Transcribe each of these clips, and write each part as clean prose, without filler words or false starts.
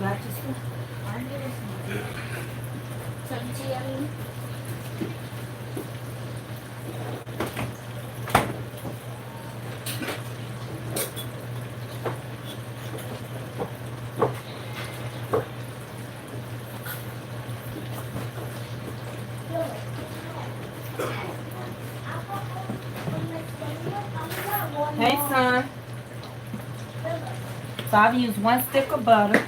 got this one? Hey, son. So I've used 1 stick of butter.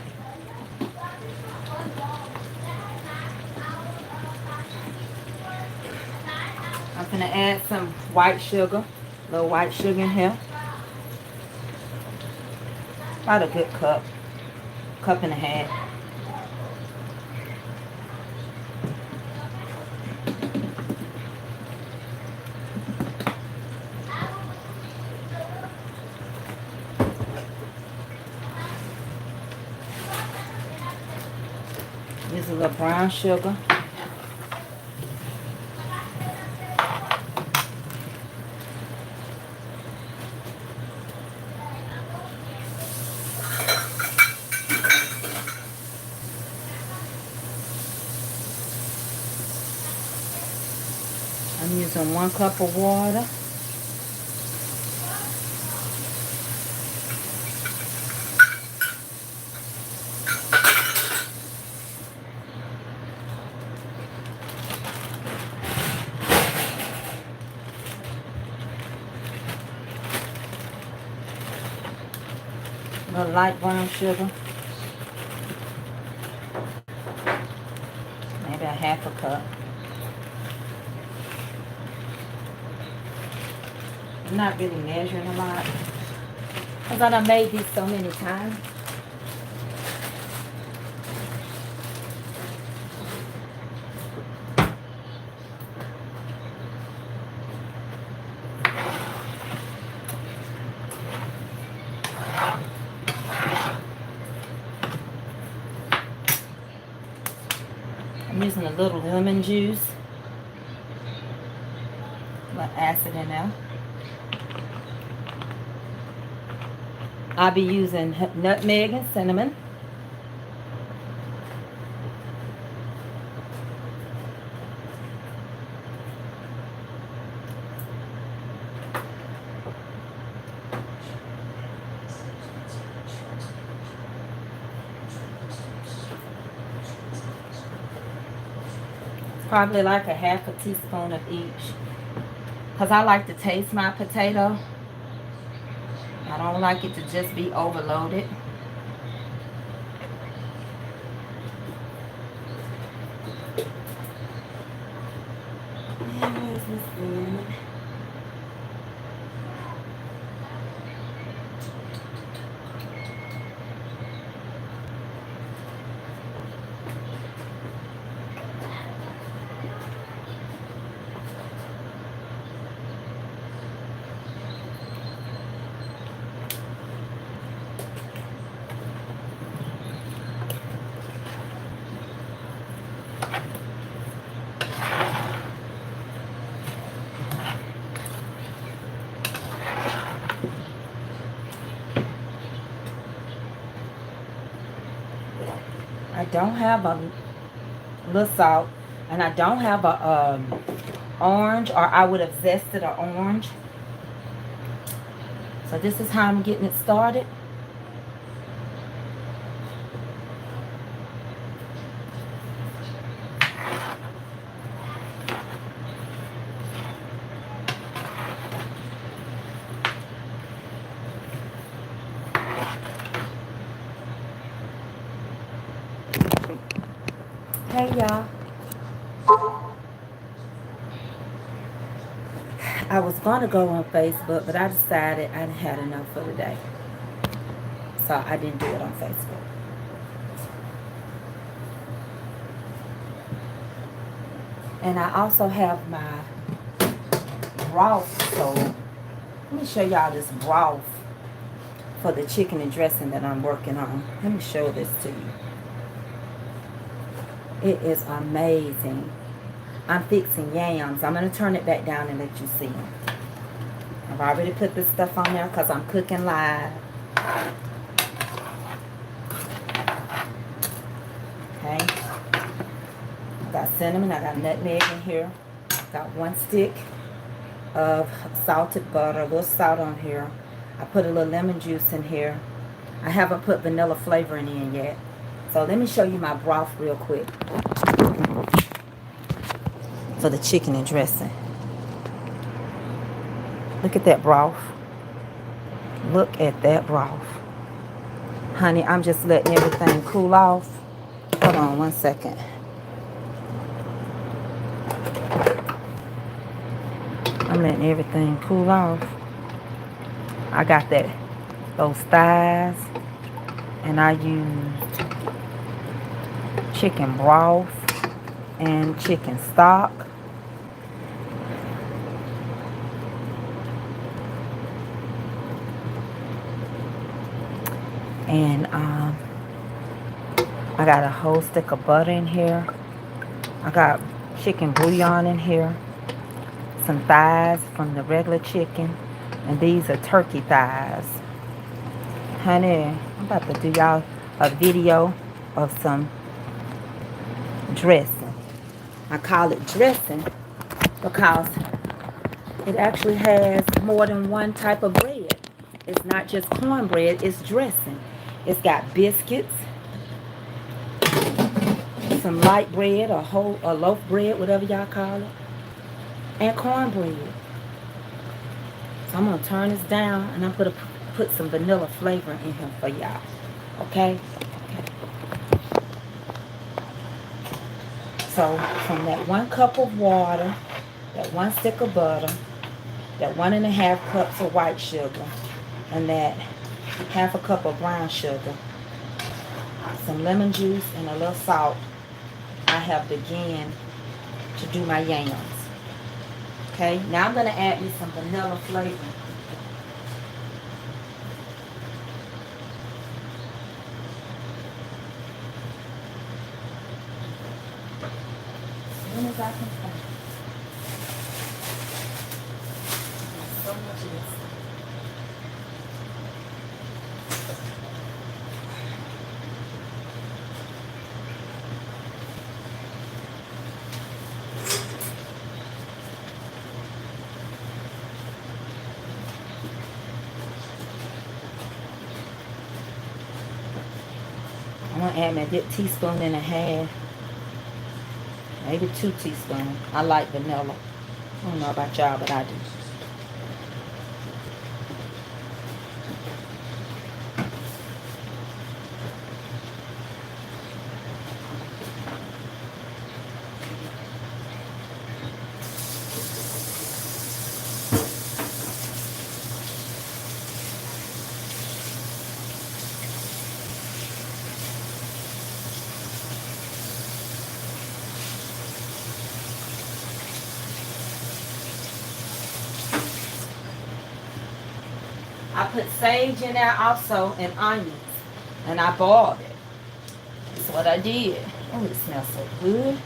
I'm gonna add some white sugar, a little white sugar in here. About a good cup and a half. Use a little brown sugar. I'm using 1 cup of water. A little light brown sugar. Maybe a half a cup. I'm not really measuring a lot because I done made these so many times. I'm using a little lemon juice. A little acid in there. I'll be using nutmeg and cinnamon. Probably like a half a teaspoon of each, because I like to taste my potato. I don't like it to just be overloaded. I don't have a little salt, and I don't have a orange, or I would have zested an orange. So this is how I'm getting it started. Hey y'all, I was going to go on Facebook, but I decided I had enough for the day, so I didn't do it on Facebook. And I also have my broth, so let me show y'all this broth for the chicken and dressing that I'm working on. Let me show this to you. It is amazing. I'm fixing yams. I'm going to turn it back down and let you see them. I've already put this stuff on there because I'm cooking live. cinnamon. I got nutmeg in here. Got 1 stick of salted butter, a little salt on here. I put a little lemon juice in here. I haven't put vanilla flavoring in yet. So let me show you my broth real quick for the chicken and dressing. Look at that broth. Look at that broth. Honey, I'm just letting everything cool off. Hold on 1 second. I'm letting everything cool off. I got those thighs, and I used chicken broth and chicken stock. And I got a whole stick of butter in here. I got chicken bouillon in here. Some thighs from the regular chicken. And these are turkey thighs. Honey, I'm about to do y'all a video of some dressing. I call it dressing because it actually has more than one type of bread. It's not just cornbread, it's dressing. It's got biscuits, some light bread or loaf bread, whatever y'all call it, and cornbread. So I'm going to turn this down, and I'm going to put some vanilla flavor in here for y'all. Okay? So from that 1 cup of water, that 1 stick of butter, that 1.5 cups of white sugar, and that 1/2 cup of brown sugar, some lemon juice, and a little salt, I have begun to do my yams. Okay, now I'm going to add me some vanilla flavor. As soon as I can find. So much of this. I'm going to add my 1.5 teaspoons, maybe 2 teaspoons. I like vanilla. I don't know about y'all, but I do. I put sage in there also and onions. And I boiled it. That's what I did. Oh, it smells so good.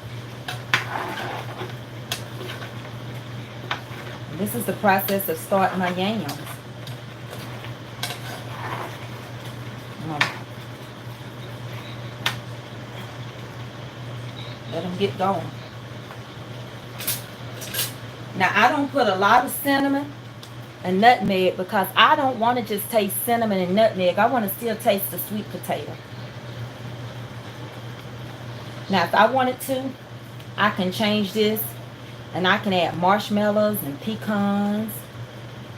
And this is the process of starting my yams. Let them get going. Now, I don't put a lot of cinnamon and nutmeg because I don't want to just taste cinnamon and nutmeg. I want to still taste the sweet potato. Now, if I wanted to, I can change this and I can add marshmallows and pecans.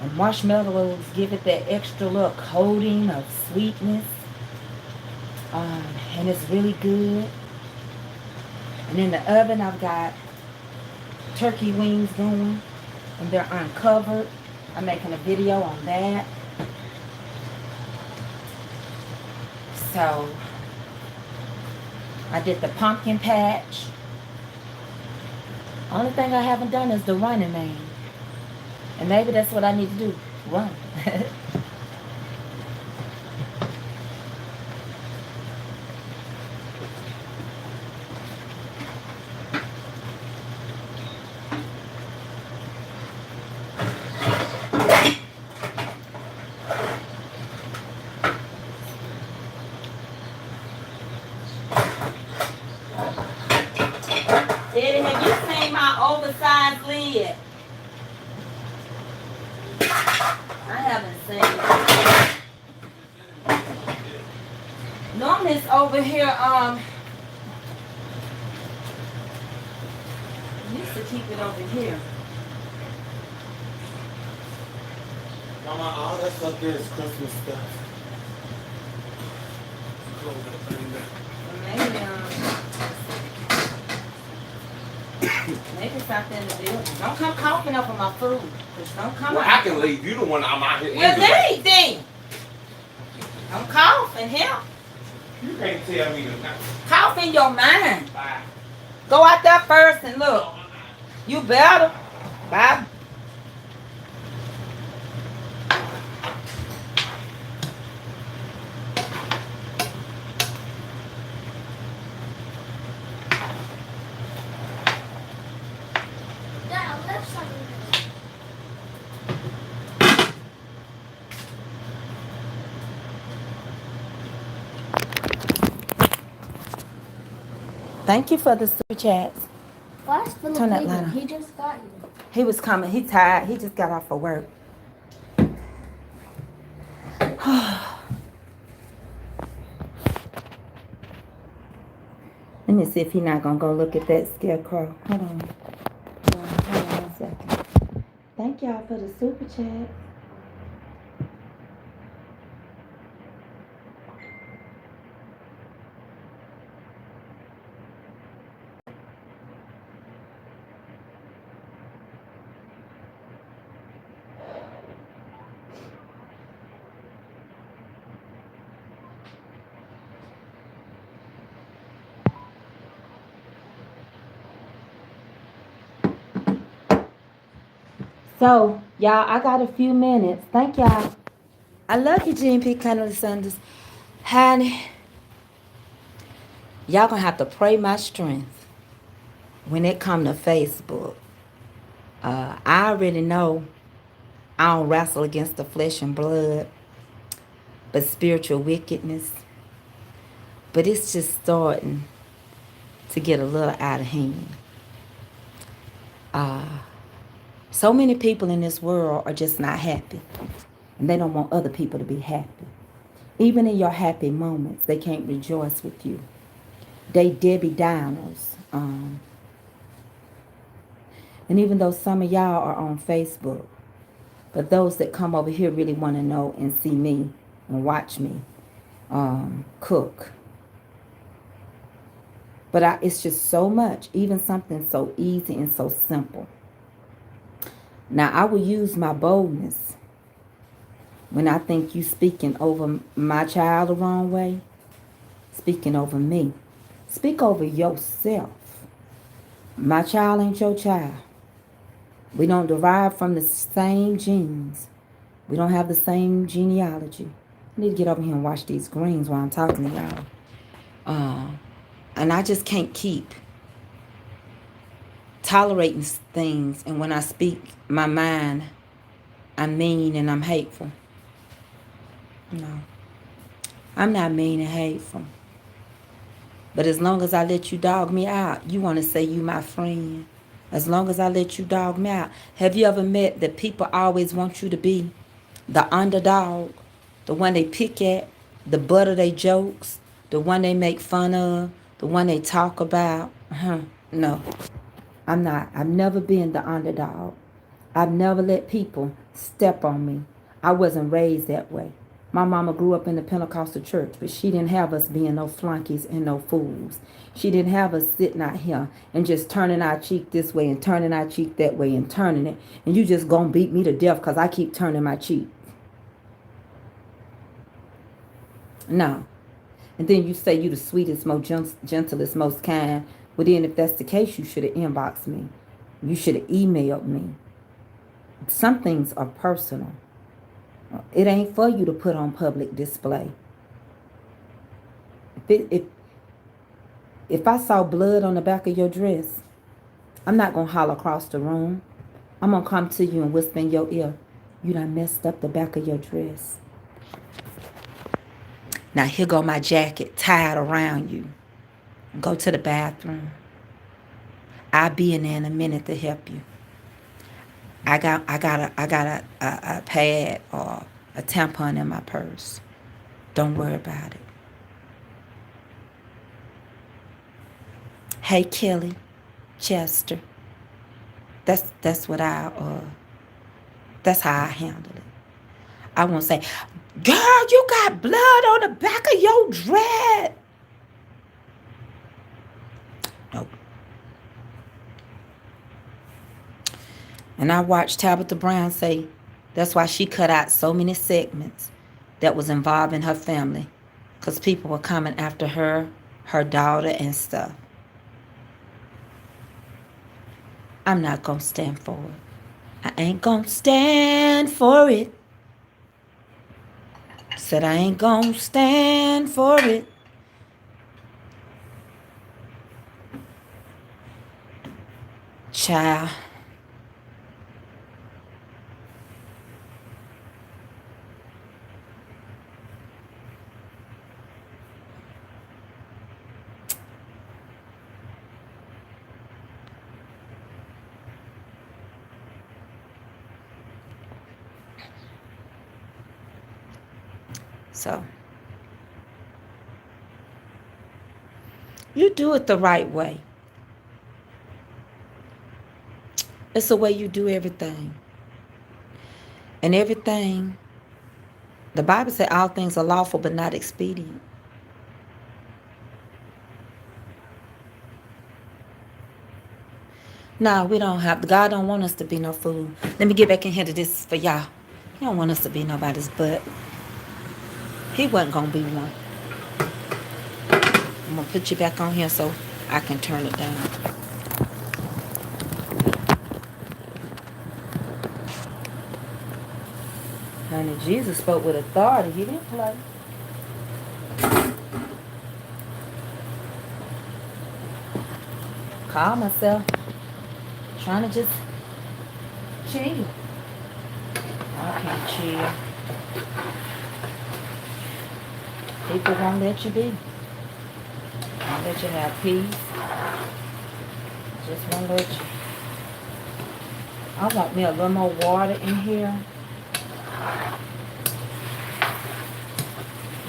And marshmallows give it that extra little coating of sweetness. And it's really good. And in the oven, I've got turkey wings going. And they're uncovered. I'm making a video on that. So, I did the pumpkin patch. Only thing I haven't done is the Running Man. And maybe that's what I need to do. Run. oversized lid. I haven't seen it. Normally it's over here, used to keep it over here. Mama, all that stuff there is Christmas stuff. Close that thing Maybe, maybe it's out there in the building. Don't come coughing up on my food. Just don't come well, out. I can leave. You the one I'm out here. Well, leave then. Don't cough and help. You can't tell me to not. Cough in your mind. Bye. Go out there first and look. You better. Bye. Thank you for the super chats. Turn that light on. He just got here. He was coming. He tired. He just got off of work. Let me see if he's not going to go look at that scarecrow. Hold on. Hold on 1 second. Thank y'all for the super chat. So, y'all, I got a few minutes. Thank y'all. I love you, GMP Candied Sanders. Honey, y'all gonna have to pray my strength when it come to Facebook. I already know I don't wrestle against the flesh and blood, but spiritual wickedness. But it's just starting to get a little out of hand. So many people in this world are just not happy. And they don't want other people to be happy. Even in your happy moments, they can't rejoice with you. They Debbie Downers. And even though some of y'all are on Facebook, but those that come over here really want to know and see me and watch me cook. But it's just so much, even something so easy and so simple. Now, I will use my boldness when I think you speaking over my child the wrong way, speaking over me. Speak over yourself. My child ain't your child. We don't derive from the same genes. We don't have the same genealogy. I need to get over here and wash these greens while I'm talking to y'all. And I just can't keep tolerating things. And when I speak my mind, I'm mean and I'm hateful. No, I'm not mean and hateful. But as long as I let you dog me out, you want to say you my friend. As long as I let you dog me out. Have you ever met that people always want you to be the underdog? The one they pick at, the butt of their jokes, the one they make fun of, the one they talk about? No, I'm not. I've never been the underdog. I've never let people step on me. I wasn't raised that way. My mama grew up in the Pentecostal church, but she didn't have us being no flunkies and no fools. She didn't have us sitting out here and just turning our cheek this way and turning our cheek that way and turning it. And you just gonna beat me to death because I keep turning my cheek. No. And then you say you the sweetest, most gentlest, most kind. Well, then if that's the case, you should have inboxed me. You should have emailed me. Some things are personal. It ain't for you to put on public display. If I saw blood on the back of your dress, I'm not going to holler across the room. I'm going to come to you and whisper in your ear, you done messed up the back of your dress. Now here go my jacket tied around you. Go to the bathroom. I'll be in there in a minute to help you. I got a pad or a tampon in my purse. Don't worry about it. Hey, Kelly, Chester. That's what that's how I handle it. I won't say, girl, you got blood on the back of your dress. Nope. And I watched Tabitha Brown say that's why she cut out so many segments that was involving her family. Because people were coming after her daughter and stuff. I'm not going to stand for it. I ain't going to stand for it. Said I ain't going to stand for it. Child. So, you do it the right way. It's the way you do everything. And everything, the Bible said all things are lawful but not expedient. No, we don't have, God don't want us to be no fool. Let me get back in here to this for y'all. He don't want us to be nobody's butt. He wasn't going to be one. I'm going to put you back on here so I can turn it down. Honey, Jesus spoke with authority. He didn't play. Call myself. Trying to just chill. I can't chill. People won't let you be. Won't let you have peace. Just won't let you. I want me a little more water in here.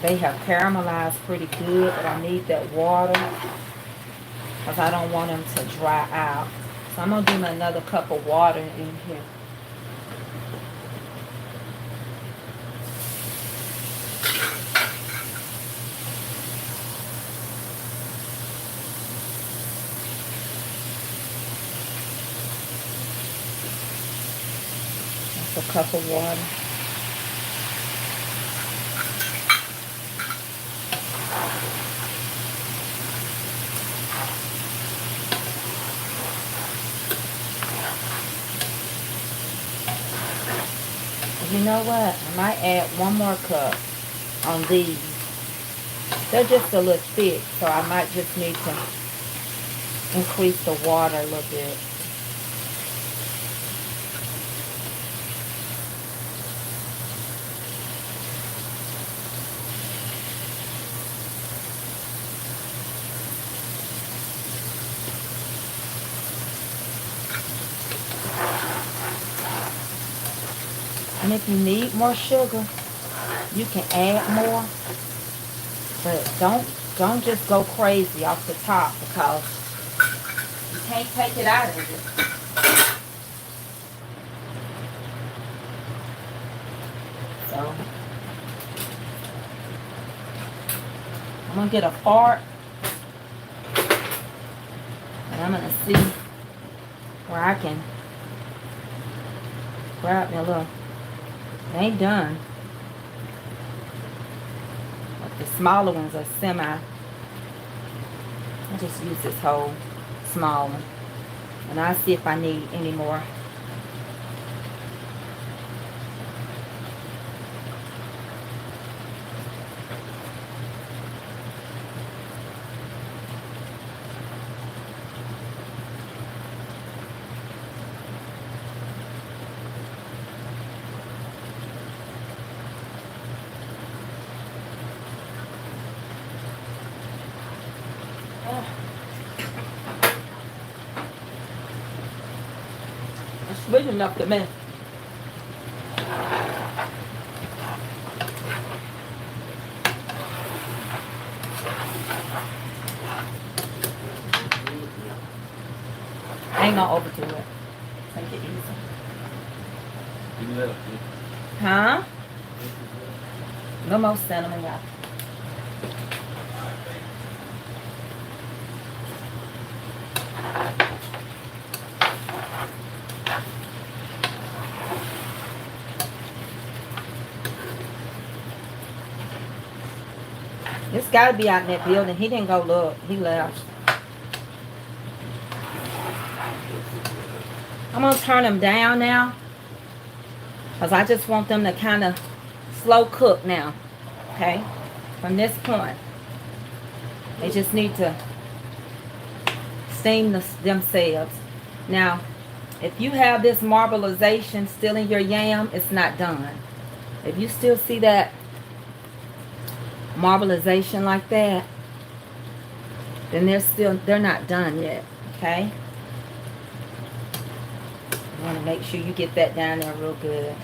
They have caramelized pretty good, but I need that water because I don't want them to dry out. So I'm going to do me another cup of water in here. That's a cup of water. You know what? I might add one more cup on these. They're just a little thick, so I might just need to increase the water a little bit. And if you need more sugar, you can add more. But don't just go crazy off the top because you can't take it out of it. So I'm gonna get a fork and I'm gonna see where I can grab me a little. They ain't done. But the smaller ones are semi. I just use this whole small one. And I'll see if I need any more. Sweet enough to me. Ain't no overdo it. Take it easy. Huh? No more cinnamon, y'all. This gotta be out in that building. He didn't go look. He left. I'm gonna turn them down now, because I just want them to kind of slow cook now. Okay? From this point, they just need to steam themselves. Now, if you have this marbleization still in your yam, it's not done. If you still see that marbleization like that, then they're not done yet. Okay? You want to make sure you get that down there real good.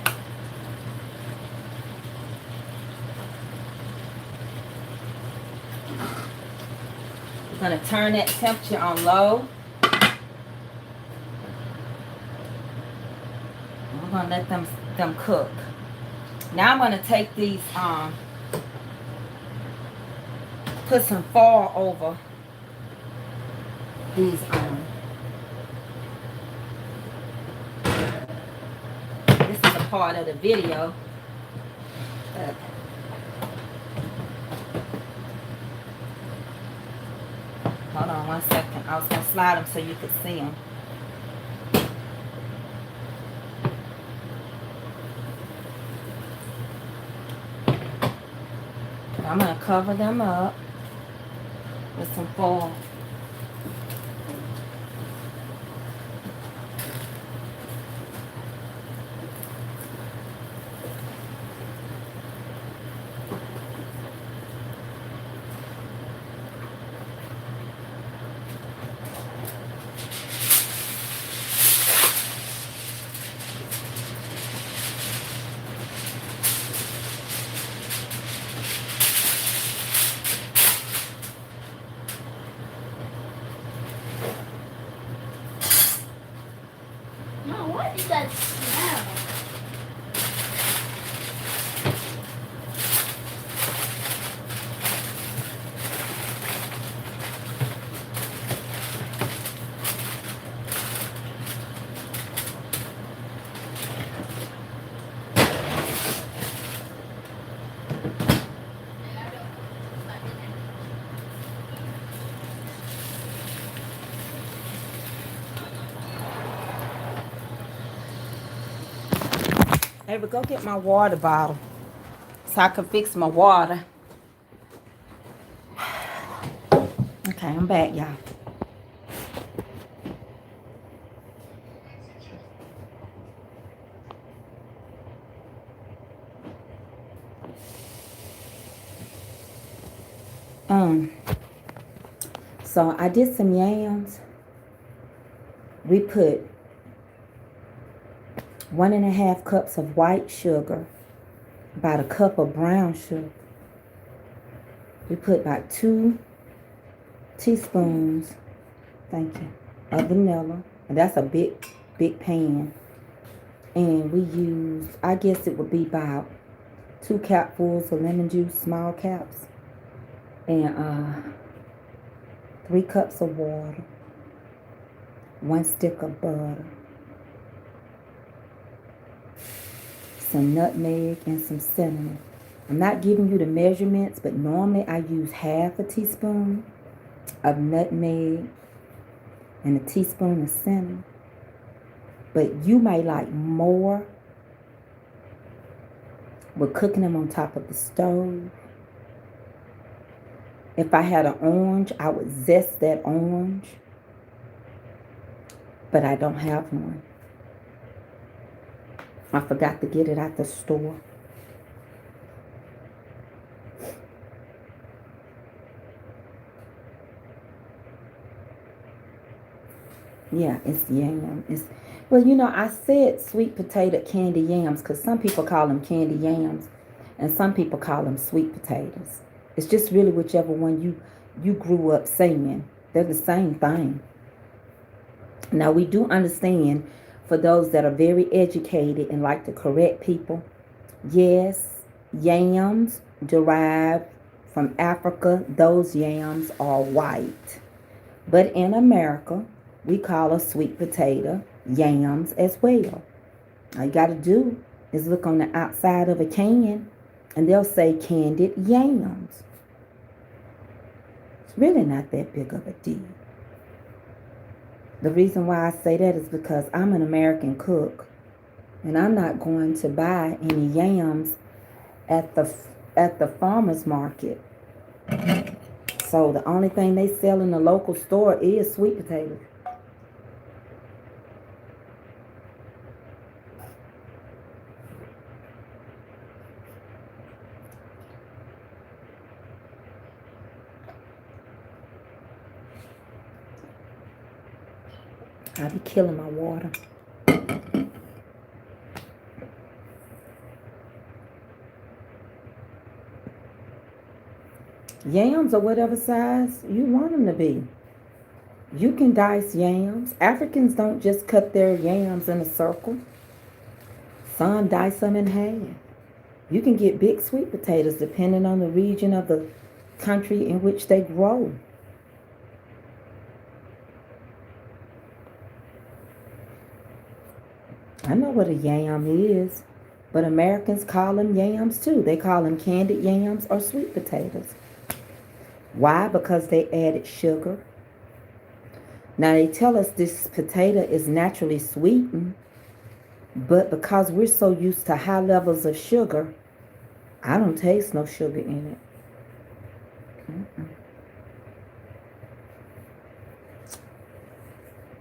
We're going to turn that temperature on low. And we're going to let them cook. Now I'm going to take these, put some foil over these, this is a part of the video. Hold on 1 second. I was going to slide them so you could see them. I'm going to cover them up with some foil. What is that smell? Hey, but go get my water bottle so I can fix my water. Okay, I'm back, y'all. So I did some yams. We put 1.5 cups of white sugar, about a cup of brown sugar. We put about 2 teaspoons, thank you, of vanilla. And that's a big pan. And we used, I guess it would be about 2 capfuls of lemon juice, small caps. And 3 cups of water. 1 stick of butter. Some nutmeg and some cinnamon. I'm not giving you the measurements, but normally I use half a teaspoon of nutmeg and a teaspoon of cinnamon. But you might like more with cooking them on top of the stove. If I had an orange, I would zest that orange, but I don't have one. I forgot to get it at the store. Yeah, it's yam. Well, I said sweet potato candy yams because some people call them candy yams and some people call them sweet potatoes. It's just really whichever one you grew up saying. They're the same thing. Now, we do understand for those that are very educated and like to correct people, yes, yams derive from Africa. Those yams are white. But in America, we call a sweet potato yams as well. All you got to do is look on the outside of a can and they'll say candied yams. It's really not that big of a deal. The reason why I say that is because I'm an American cook and I'm not going to buy any yams at the farmer's market. So the only thing they sell in the local store is sweet potatoes. I be killing my water. Yams are whatever size you want them to be. You can dice yams. Africans don't just cut their yams in a circle. Some dice them in half. You can get big sweet potatoes depending on the region of the country in which they grow. I know what a yam is, but Americans call them yams too. They call them candied yams or sweet potatoes. Why? Because they added sugar. Now they tell us this potato is naturally sweetened, but because we're so used to high levels of sugar, I don't taste no sugar in it.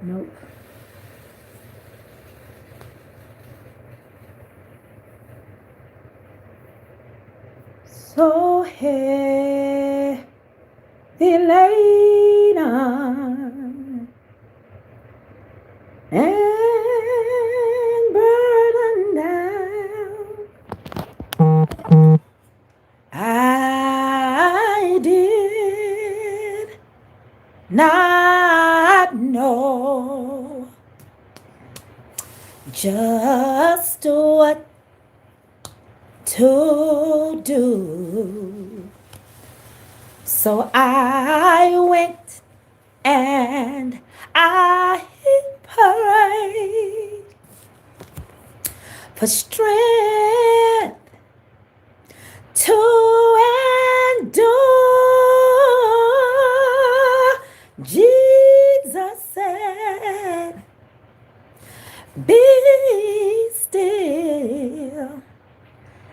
Nope. So heavy laden and burdened down, I did not know just what to do. So I went and I prayed for strength to endure. Jesus said, be still,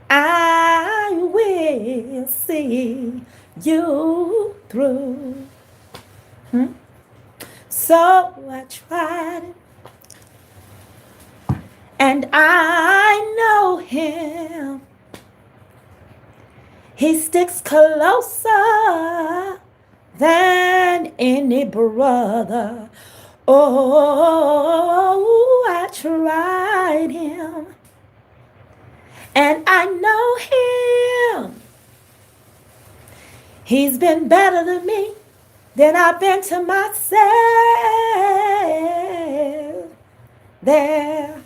I will see you through. So I tried it, and I know him. He sticks closer than any brother. Oh, I tried him, and I know him. He's been better to me than I've been to myself. There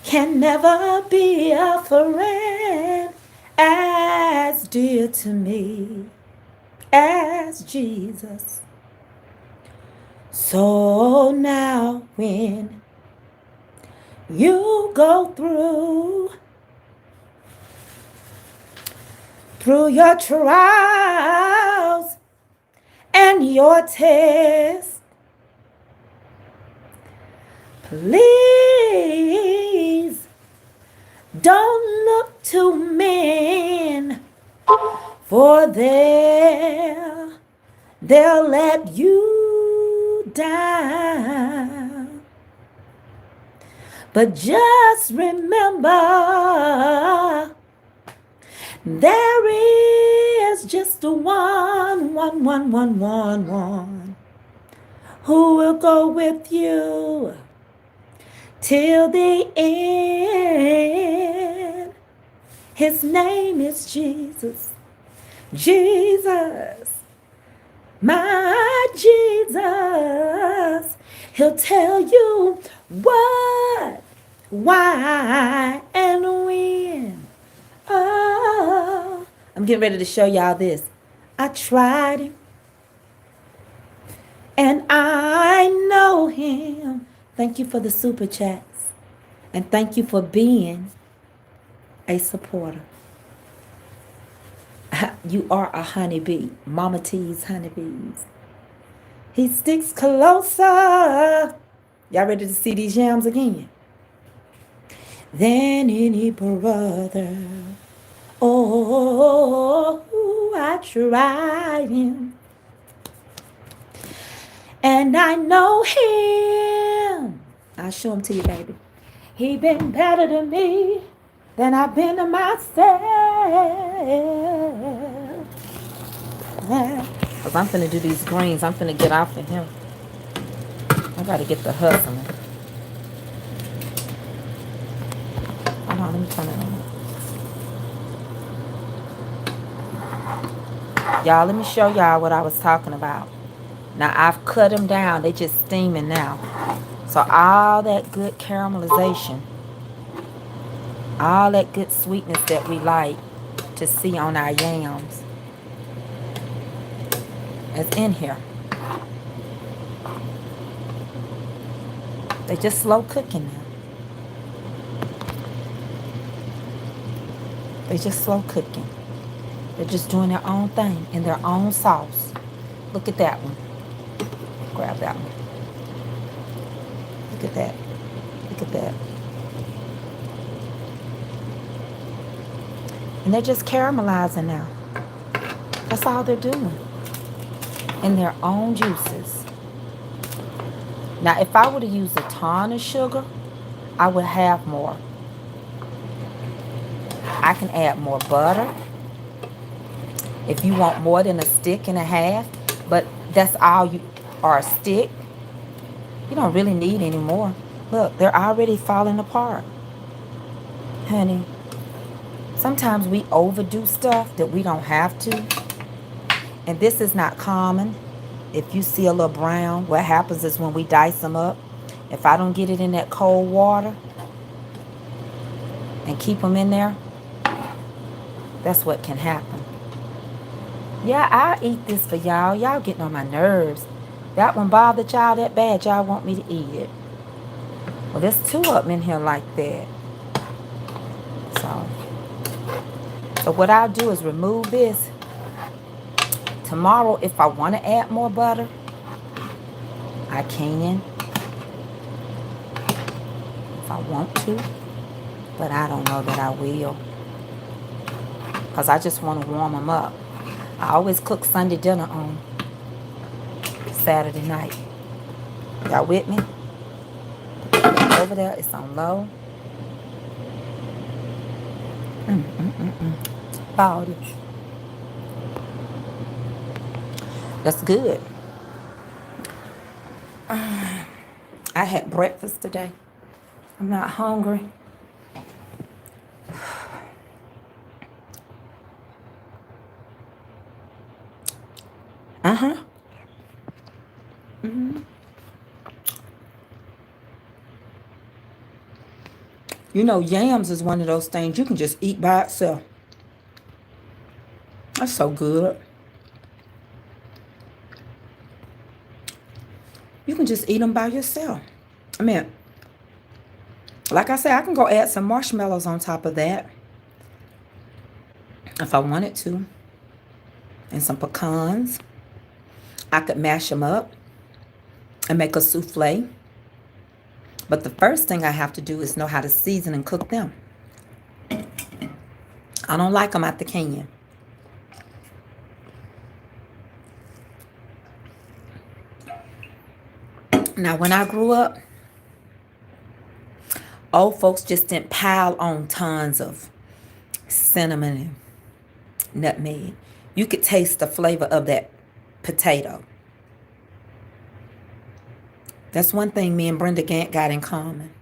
can never be a friend as dear to me as Jesus. So now when you go through your trials and your tests, please don't look to men, for they'll let you down. But just remember, there is just one who will go with you till the end. His name is Jesus. Jesus, my Jesus. He'll tell you what, why, and when. Oh, I'm getting ready to show y'all this. I tried him, and I know him. Thank you for the super chats, and thank you for being a supporter. You are a honeybee. Mama T's honeybees. He sticks closer. Y'all ready to see these yams again? Than any brother. Oh, I tried him. And I know him. I'll show him to you, baby. He been better to me than I've been to myself. Because I'm finna do these greens. I'm finna get off of him. I gotta get the hustling. Hold on, let me turn it on. Y'all, let me show y'all what I was talking about. Now, I've cut them down. They just steaming now. So all that good caramelization, all that good sweetness that we like to see on our yams is in here. They just slow cooking now. They just slow cooking. They're just doing their own thing in their own sauce. Look at that one. Grab that one. Look at that. Look at that. And they're just caramelizing now. That's all they're doing. In their own juices. Now, if I were to use a ton of sugar, I would have more. I can add more butter if you want more than a stick and a half, but that's all you, or a stick. You don't really need any more. Look, they're already falling apart. Honey, sometimes we overdo stuff that we don't have to. And this is not common. If you see a little brown, what happens is when we dice them up, if I don't get it in that cold water and keep them in there, that's what can happen. Yeah, I'll eat this for y'all. Y'all getting on my nerves. That one bothered y'all that bad, y'all want me to eat it. Well, there's two of them in here like that. So what I'll do is remove this. Tomorrow, if I want to add more butter, I can. If I want to. But I don't know that I will. Because I just want to warm them up. I always cook Sunday dinner on Saturday night. Y'all with me? Over there, it's on low. Baldy. That's good. I had breakfast today. I'm not hungry. You know, yams is one of those things you can just eat by itself. That's so good. You can just eat them by yourself. I mean, like I said, I can go add some marshmallows on top of that if I wanted to. And some pecans. I could mash them up and make a souffle. But the first thing I have to do is know how to season and cook them. I don't like them out the can. Now, when I grew up, old folks just didn't pile on tons of cinnamon and nutmeg. You could taste the flavor of that potato. That's one thing me and Brenda Gant got in common.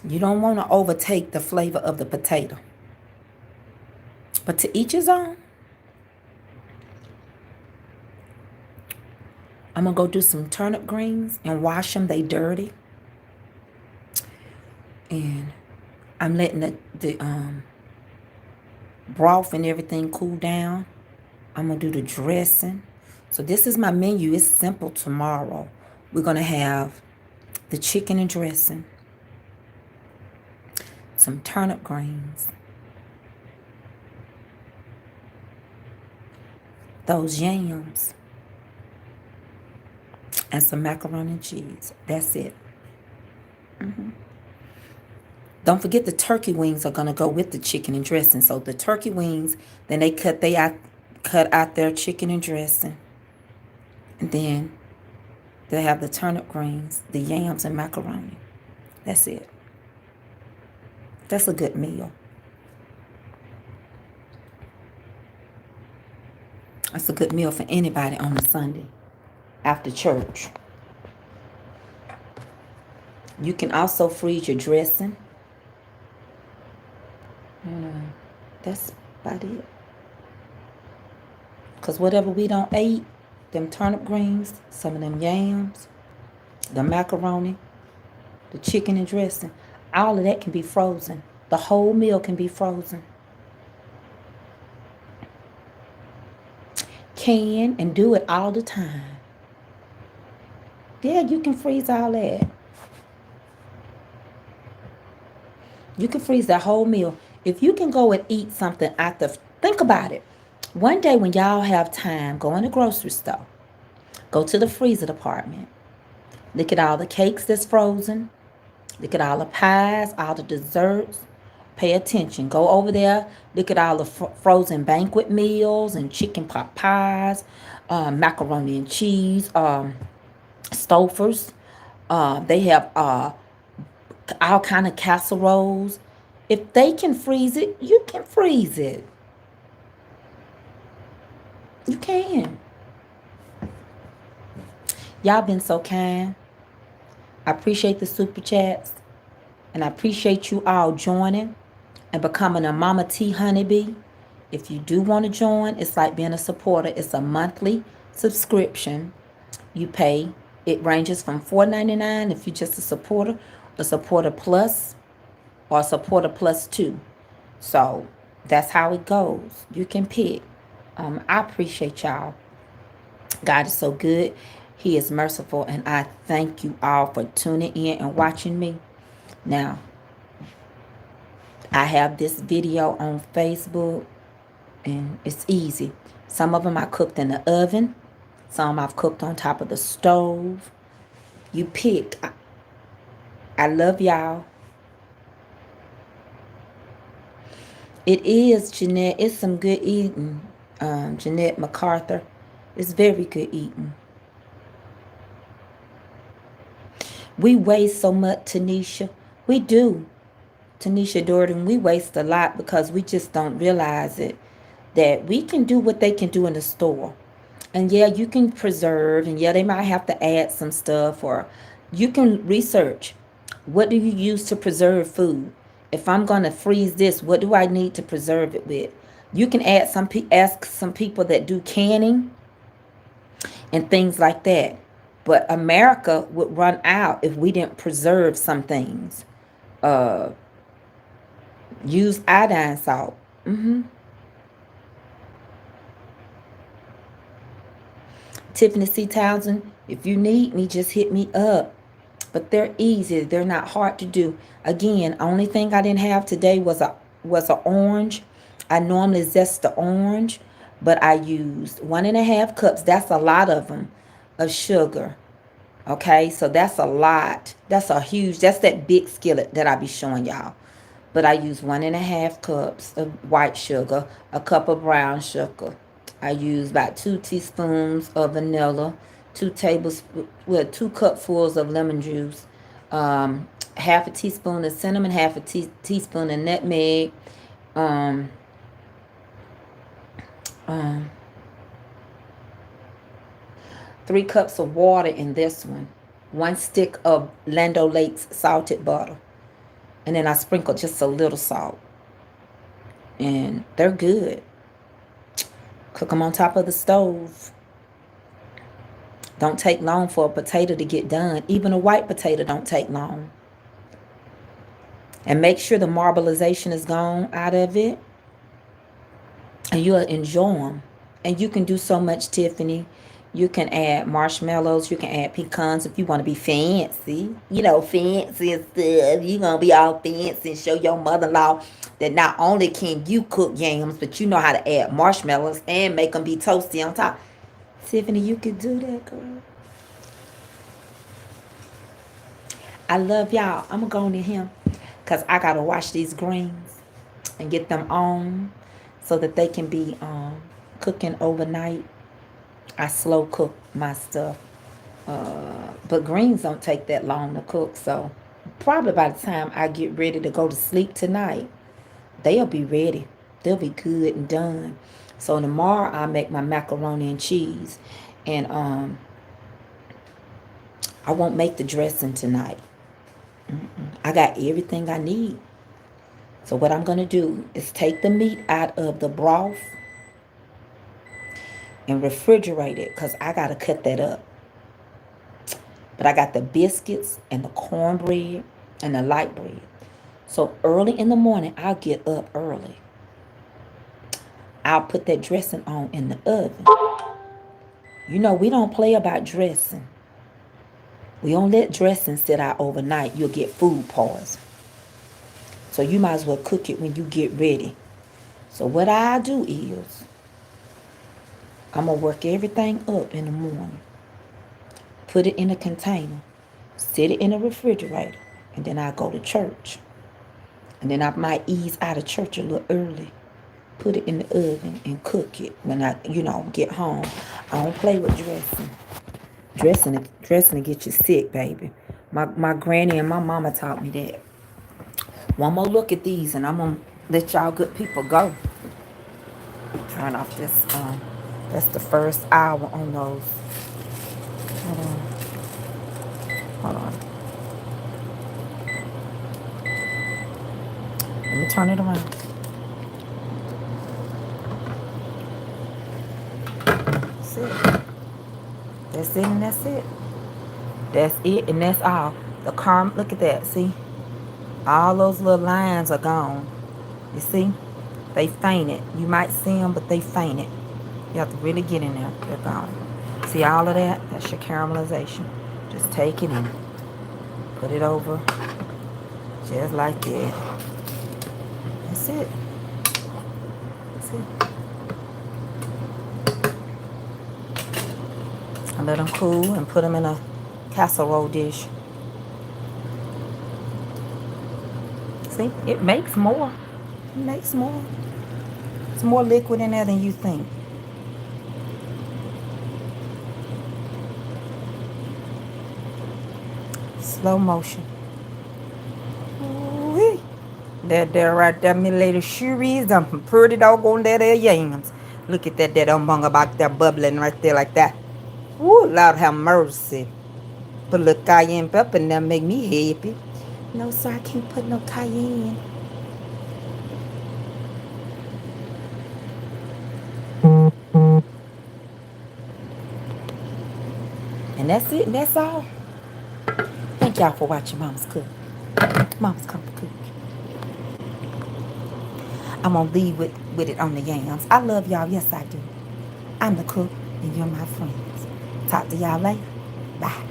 You don't want to overtake the flavor of the potato. But to each his own. I'm going to go do some turnip greens and wash them. They dirty. And I'm letting the broth and everything cool down. I'm going to do the dressing. So this is my menu. It's simple tomorrow. We're going to have the chicken and dressing, some turnip greens, those yams, and some macaroni and cheese. That's it. Don't forget the turkey wings are going to go with the chicken and dressing. So the turkey wings, then they cut out their chicken and dressing. And then they have the turnip greens, the yams, and macaroni. That's it. That's a good meal. That's a good meal for anybody on a Sunday after church. You can also freeze your dressing. That's about it. Because whatever we don't eat, them turnip greens, some of them yams, the macaroni, the chicken and dressing, all of that can be frozen. The whole meal can be frozen. Can and do it all the time. Yeah, you can freeze all that. You can freeze that whole meal. If you can go and eat something after, think about it. One day when y'all have time, go in the grocery store. Go to the freezer department. Look at all the cakes that's frozen. Look at all the pies, all the desserts. Pay attention. Go over there. Look at all the frozen banquet meals and chicken pot pies, macaroni and cheese, Stouffer's. They have all kind of casseroles. If they can freeze it, you can freeze it. You can. Y'all been so kind. I appreciate the super chats. And I appreciate you all joining and becoming a Mama T Honeybee. If you do want to join, it's like being a supporter. It's a monthly subscription. You pay. It ranges from $4.99 if you're just a supporter plus, or a supporter plus 2. So that's how it goes. You can pick. I appreciate y'all. God is so good. He is merciful. And I thank you all for tuning in and watching me. Now, I have this video on Facebook, and it's easy. Some of them I cooked in the oven. Some I've cooked on top of the stove. You pick. I love y'all. It is, Jeanette. It's some good eating. Jeanette MacArthur. It's very good eating. We waste so much, Tanisha. We do. Tanisha Jordan, we waste a lot because we just don't realize it. That we can do what they can do in the store. And yeah, you can preserve. And yeah, they might have to add some stuff. Or you can research. What do you use to preserve food? If I'm going to freeze this, what do I need to preserve it with? You can ask some people that do canning and things like that. But America would run out if we didn't preserve some things. Use iodine salt. Tiffany C. Townsend, if you need me, just hit me up. But they're easy. They're not hard to do. Again, only thing I didn't have today was a orange. I normally zest the orange, but I used 1.5 cups. That's a lot of them, of sugar. Okay, so that's a lot. That's that big skillet that I be showing y'all. But I use 1.5 cups of white sugar, a cup of brown sugar. I use about 2 teaspoons of vanilla, 2 cupfuls of lemon juice, half a teaspoon of cinnamon, half a teaspoon of nutmeg, 3 cups of water in this one, 1 stick of Land O'Lakes salted butter. And then I sprinkle just a little salt. And they're good. Cook them on top of the stove. Don't take long for a potato to get done. Even a white potato don't take long. And make sure the marbleization is gone out of it. And you'll enjoy them. And you can do so much, Tiffany. You can add marshmallows. You can add pecans if you want to be fancy. You know, fancy and stuff. You're going to be all fancy and show your mother-in-law that not only can you cook yams, but you know how to add marshmallows and make them be toasty on top. Tiffany, you could do that, girl. I love y'all. I'm going to go to him because I got to wash these greens and get them on so that they can be cooking overnight. I slow cook my stuff. But greens don't take that long to cook. So probably by the time I get ready to go to sleep tonight, they'll be ready. They'll be good and done. So tomorrow I'll make my macaroni and cheese. And I won't make the dressing tonight. I got everything I need. So what I'm going to do is take the meat out of the broth and refrigerate it because I got to cut that up. But I got the biscuits and the cornbread and the light bread. So early in the morning, I'll get up early. I'll put that dressing on in the oven. You know, we don't play about dressing. We don't let dressing sit out overnight. You'll get food poisoning. So you might as well cook it when you get ready. So what I do is, I'm going to work everything up in the morning. Put it in a container. Set it in a refrigerator. And then I go to church. And then I might ease out of church a little early. Put it in the oven and cook it when I, get home. I don't play with dressing. Dressing to get you sick, baby. My granny and my mama taught me that. One more look at these and I'm going to let y'all good people go. Turn off this. That's the first hour on those. Hold on. Let me turn it around. That's it. That's it and that's it. That's it and that's all. The caramel, look at that, see? All those little lines are gone. You see? They fainted. You might see them, but they fainted. You have to really get in there. They're gone. See all of that? That's your caramelization. Just take it in. Put it over. Just like that. That's it. That's it. I let them cool and put them in a casserole dish. See? It makes more. It makes more. It's more liquid in there than you think. Slow motion. Ooh-wee. That there right there, me lady, sure is them pretty doggone that there yams. Look at that umbung about there bubbling right there like that. Ooh, Lord have mercy. Put a little cayenne pepper in there, make me happy. No, sir, I can't put no cayenne. And that's it, and that's all. Thank y'all for watching Mama's Cook. Mama's Cook. I'm going to leave with it on the yams. I love y'all. Yes, I do. I'm the cook, and you're my friends. Talk to y'all later. Bye.